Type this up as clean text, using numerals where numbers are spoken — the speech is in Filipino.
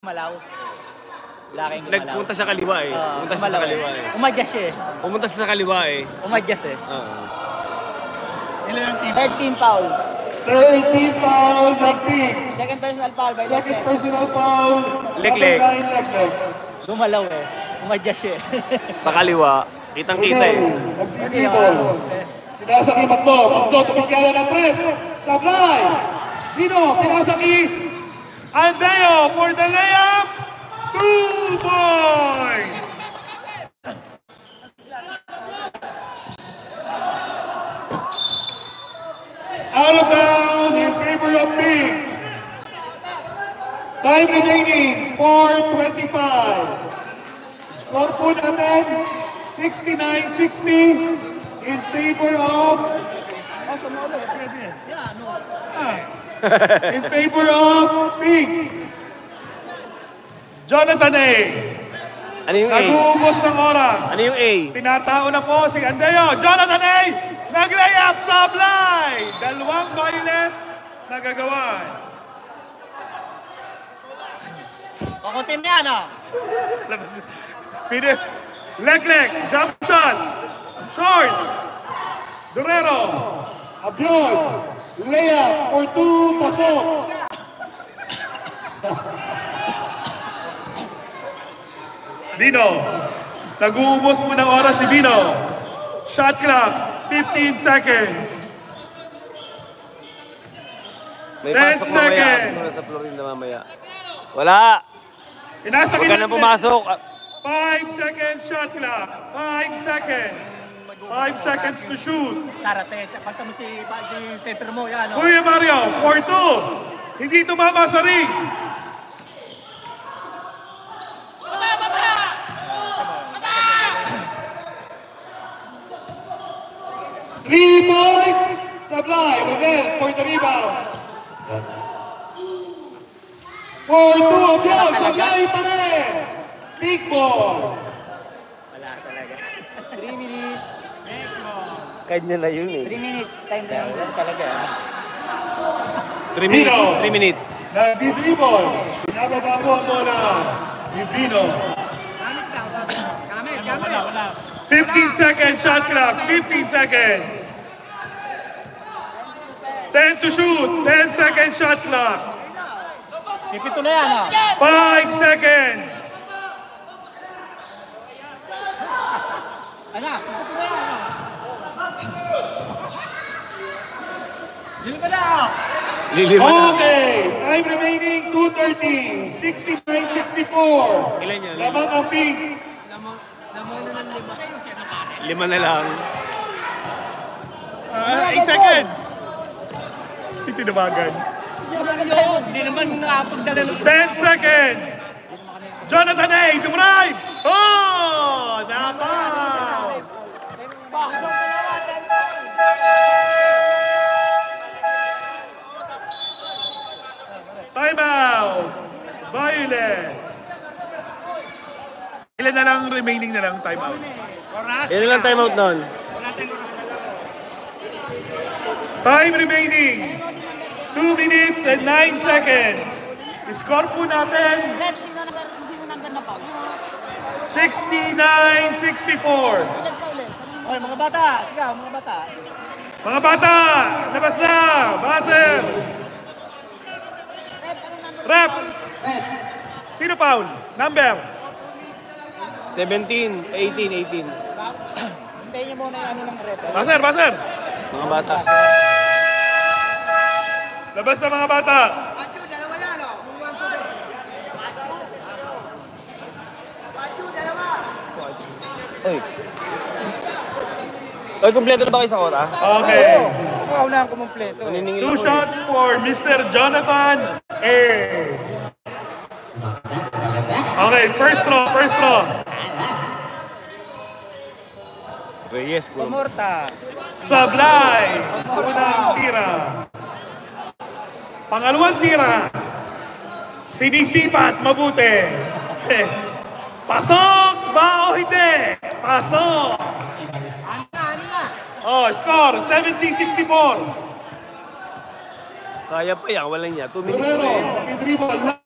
Malaw. Laking malaw. Nagpunta sa kaliwa eh. Pumunta siya sa kaliwa eh. Umadjas siya eh. Pumunta siya sa kaliwa eh. Umadjas eh. Ilan ang team? 13 foul. 13 foul sa team. Second personal foul by Second Leclerc. personal foul. Leclerc. Gumalaw eh. Umadjas siya eh. Pakaliwa. Kitang-kita eh. Nag-dribble. Pinasaki Magdo. Magdo, tumigyan ng press. Sablay. Bino, pinasaki. Andeo for the layup. 2 points. Out of bounds in favor of Pink. Time remaining, 4:25. Score po natin, 69-60 in favor of... in favor of Pink. Jonathan A. Ano yung A? Nag-uubos ng oras. Ano yung A? Tinatao na po si Andeo. Jonathan A. Nag-layup sablay. Dalawang violet nagagawan. Kukuntin na yan ah. Leclerc, jump shot. Short. Durero. Abiol, layup for 2, pasok. Bino. Nag-uubos mo ng oras si Bino. Shot clock, 15 seconds. May 10 pasok mamaya. seconds. Ano sa Florinda mamaya? Wala. Inasa Huwag ka na pumasok. 5 seconds shot clock. 5 seconds. 5 seconds to shoot. Sarate. Pagka mo si Petro mo yan. Kuya Mario, 4-2. Hindi tumama sa ring. Three points, Sablay, Rodel for the rebound. 4-2, Abiol, Sablay pa rin. Big ball. Wala talaga. 3 minutes. Kanya na yun eh. 3 minutes. Time na yun talaga. 3 minutes. 3 minutes. Nagdi-dribble. Pinababa po ang bola ni Bino. 15 seconds shot clock. 15 seconds. 10 to shoot. 10 seconds shot clock. Pipito na yan ah. 5 seconds. Ano? Pipito na yan ah. Dili pa na ah. Lilima na. Okay, time remaining 2:30, 69-64. Ilan yan? Lamang ang Pink. Lima na lang. 8 seconds. Hindi tinabagan. Hindi naman nakapagdala ng 10 seconds. Jonathan A. Dumrive. Oh! Napaw! Timeout. Violet. Ilan na lang remaining na lang timeout? Ilan lang timeout nun? Time remaining. 2 minutes and 9 seconds. Score po natin Red, sino number na foul? 69-64. Ilan pa ulit? Oy, mga bata. Sige, mga bata. Mga bata, labas na. Baser. Red, anong number? Rep. Sino foul? Number. 17, 18. Hintayin niyo muna yung ano ng red. Baser, baser. Mga bata. Labas na mga bata. Oy. Oy, kumpleto na ba kayo sa kota? Okay. Wow na ang kumumpleto. 2 shots for Mr. Jonathan A. Okay, first throw. Reyes, kulang. Kumorta. Sablay. Unang tira. Pangalawang tira. Sinisipat mabuti. Pasok ba o hindi? Pasok. Oh, score 70-64. Kaya pa yan, walang niya. 2 minutes Guerrero, na eh. dribble.